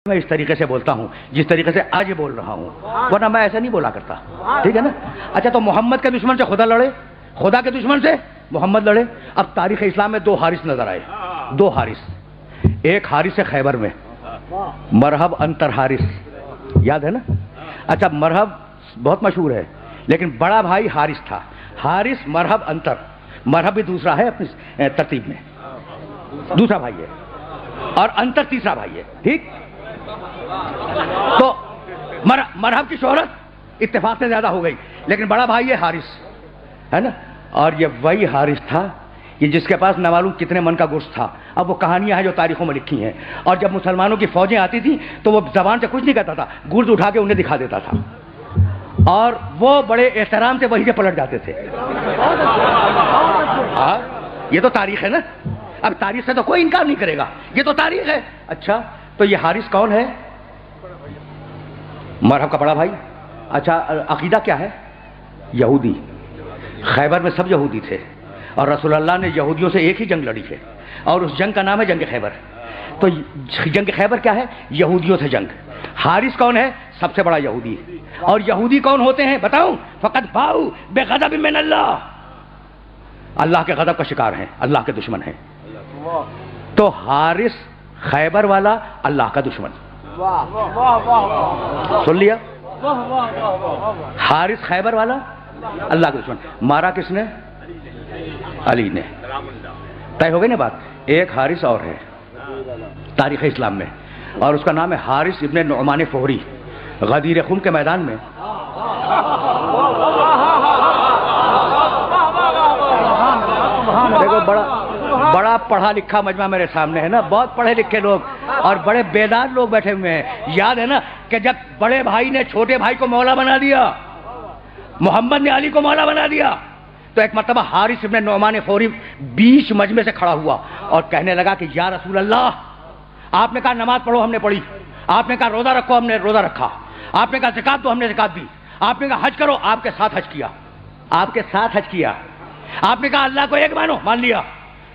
میں اس طریقے سے بولتا ہوں جس طریقے سے آج یہ بول رہا ہوں، ورنہ میں ایسا نہیں بولا کرتا، ٹھیک ہے نا؟ اچھا، تو محمد کے دشمن سے خدا لڑے، خدا کے دشمن سے محمد لڑے۔ اب تاریخ اسلام میں دو حارث نظر آئے، دو حارث، ایک حارث ہے خیبر میں، مرہب انتر حارث، یاد ہے نا؟ اچھا، مرہب بہت مشہور ہے، لیکن بڑا بھائی حارث تھا، حارث مرہب انتر، مرہب بھی دوسرا ہے اپنی ترتیب میں، دوسرا بھائی ہے، اور انتر تیسرا بھائی ہے، ٹھیک؟ تو مرہب کی شہرت اتفاق سے زیادہ ہو گئی، لیکن بڑا بھائی ہے حارث، ہے نا؟ اور یہ وہی حارث تھا کہ جس کے پاس نہ معلوم کتنے من کا گوشت تھا۔ اب وہ کہانیاں ہیں جو تاریخوں میں لکھی ہیں، اور جب مسلمانوں کی فوجیں آتی تھیں تو وہ زبان سے کچھ نہیں کہتا تھا، گرز اٹھا کے انہیں دکھا دیتا تھا، اور وہ بڑے احترام سے وہیں سے پلٹ جاتے تھے۔ یہ تو تاریخ ہے نا، اب تاریخ سے تو کوئی انکار نہیں کرے گا، یہ تو تاریخ ہے۔ اچھا، تو یہ حارث کون ہے؟ مرہب کا بڑا بھائی۔ اچھا، عقیدہ کیا ہے؟ یہودی۔ خیبر میں سب یہودی تھے، اور رسول اللہ نے یہودیوں سے ایک ہی جنگ لڑی ہے، اور اس جنگ کا نام ہے جنگ خیبر۔ تو جنگ خیبر کیا ہے؟ یہودیوں سے جنگ۔ حارث کون ہے؟ سب سے بڑا یہودی۔ اور یہودی کون ہوتے ہیں بتاؤں؟ فقط باؤ بے غضب من اللہ، اللہ کے غضب کا شکار ہیں، اللہ کے دشمن ہیں۔ تو حارث خیبر والا اللہ کا دشمن، سن لیا؟ حارث خیبر والا اللہ کا دشمن۔ مارا کس نے؟ علی نے۔ طے ہو گئی نا بات؟ ایک حارث اور ہے تاریخ اسلام میں، اور اس کا نام ہے حارث ابن نعمان فہری، غدیر خم کے میدان میں۔ دیکھو، بڑا پڑھا لکھا مجمع میرے سامنے ہے نا، بہت پڑھے لکھے لوگ اور بڑے بیدار لوگ بیٹھے ہوئے ہیں۔ یاد ہے نا کہ جب بڑے بھائی نے چھوٹے بھائی کو مولا بنا دیا، محمد نے علی کو مولا بنا دیا، تو ایک مرتبہ حارث ابن نعمان فوری بیچ مجمع سے کھڑا ہوا اور کہنے لگا کہ یا رسول اللہ، آپ نے کہا نماز پڑھو، ہم نے پڑھی، آپ نے کہا روزہ رکھو، ہم نے روزہ رکھا، آپ نے کہا زکات دو، ہم نے زکات دی، آپ نے کہا حج کرو، آپ کے ساتھ حج کیا، آپ کے ساتھ حج کیا، آپ نے کہا اللہ کو ایک مانو، مان لیا۔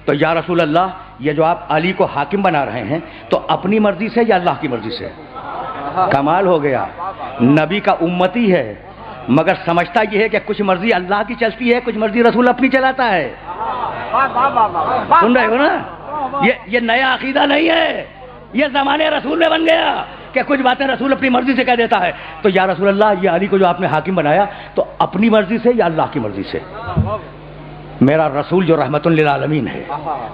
تو یا رسول اللہ، یہ جو آپ علی کو حاکم بنا رہے ہیں تو اپنی مرضی سے یا اللہ کی مرضی سے؟ کمال ہو گیا، نبی کا امتی ہے مگر سمجھتا یہ ہے کہ کچھ مرضی اللہ کی چلتی ہے، کچھ مرضی رسول اپنی چلاتا ہے۔ سن رہے ہو نا؟ یہ نیا عقیدہ نہیں ہے، یہ زمانے رسول میں بن گیا کہ کچھ باتیں رسول اپنی مرضی سے کہہ دیتا ہے۔ تو یا رسول اللہ، یہ علی کو جو آپ نے حاکم بنایا تو اپنی مرضی سے یا اللہ کی مرضی سے؟ میرا رسول جو رحمت للعالمین ہے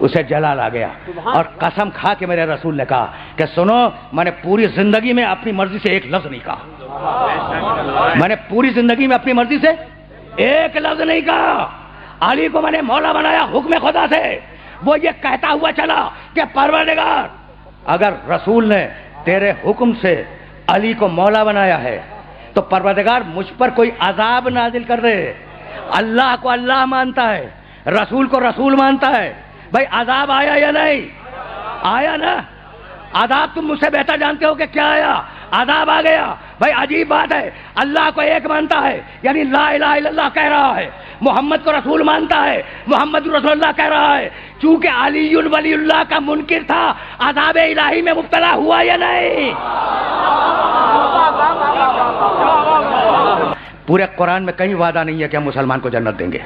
اسے جلال آ گیا، اور قسم کھا کے میرے رسول نے کہا کہ سنو، میں نے پوری زندگی میں اپنی مرضی سے ایک لفظ نہیں کہا، میں نے پوری زندگی میں اپنی مرضی سے ایک لفظ نہیں کہا۔ علی کو میں نے مولا بنایا حکم خدا سے، وہ یہ کہتا ہوا چلا کہ پروردگار، اگر رسول نے تیرے حکم سے علی کو مولا بنایا ہے تو پروردگار مجھ پر کوئی عذاب نازل کر دے۔ اللہ کو اللہ مانتا ہے، رسول کو رسول مانتا ہے، بھائی عذاب آیا یا نہیں؟ آیا نا؟ عذاب تم مجھ سے بہتر جانتے ہو کہ کیا آیا، عذاب آ گیا۔ بھائی عجیب بات ہے، اللہ کو ایک مانتا ہے یعنی لا الہ الا اللہ کہہ رہا ہے، محمد کو رسول مانتا ہے، محمد رسول اللہ کہہ رہا ہے، چونکہ علی ولی اللہ کا منکر تھا، عذاب الہی میں مبتلا ہوا یا نہیں؟ پورے قرآن میں کہیں وعدہ نہیں ہے کہ ہم مسلمان کو جنت دیں گے،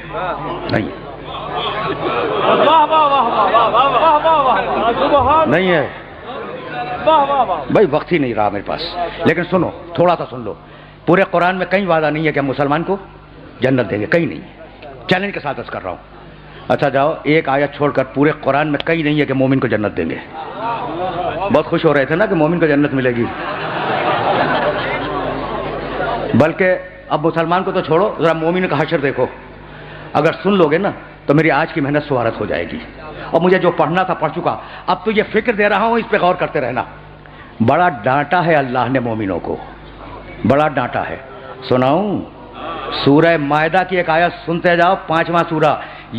نہیں نہیں ہے بھائی، وقت ہی نہیں رہا میرے پاس، لیکن سنو، تھوڑا سا سن لو۔ پورے قرآن میں کہیں وعدہ نہیں ہے کہ ہم مسلمان کو جنت دیں گے، کہیں نہیں، چیلنج کے ساتھ عرض کر رہا ہوں۔ اچھا جاؤ، ایک آیت چھوڑ کر پورے قرآن میں کہیں نہیں ہے کہ مومن کو جنت دیں گے۔ بہت خوش ہو رہے تھے نا کہ مومن کو جنت ملے گی، بلکہ اب مسلمان کو تو چھوڑو، ذرا مومن کا حشر دیکھو، اگر سن لو گے نا تو میری آج کی محنت سوارت ہو جائے گی، اور مجھے جو پڑھنا تھا پڑھ چکا، اب تو یہ فکر دے رہا ہوں، اس پہ غور کرتے رہنا۔ بڑا ڈانٹا ہے اللہ نے مومنوں کو، بڑا ڈانٹا ہے۔ سناؤں؟ سورہ مائدہ کی ایک آیت سنتے جاؤ، 5واں سورہ،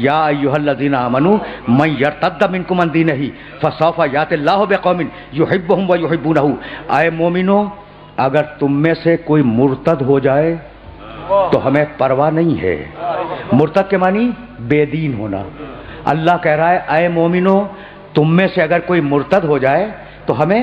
یا ایھا الذین آمنوا من یرتد منکم عن دینہ فسوف یأتی اللہ بقوم یحبهم ویحبونہ۔ اے مومنو، اگر تم میں سے کوئی مرتد ہو جائے تو ہمیں پرواہ نہیں ہے۔ مرتد کے معنی بے دین ہونا۔ اللہ کہہ رہا ہے اے مومنو، تم میں سے اگر کوئی مرتد ہو جائے تو ہمیں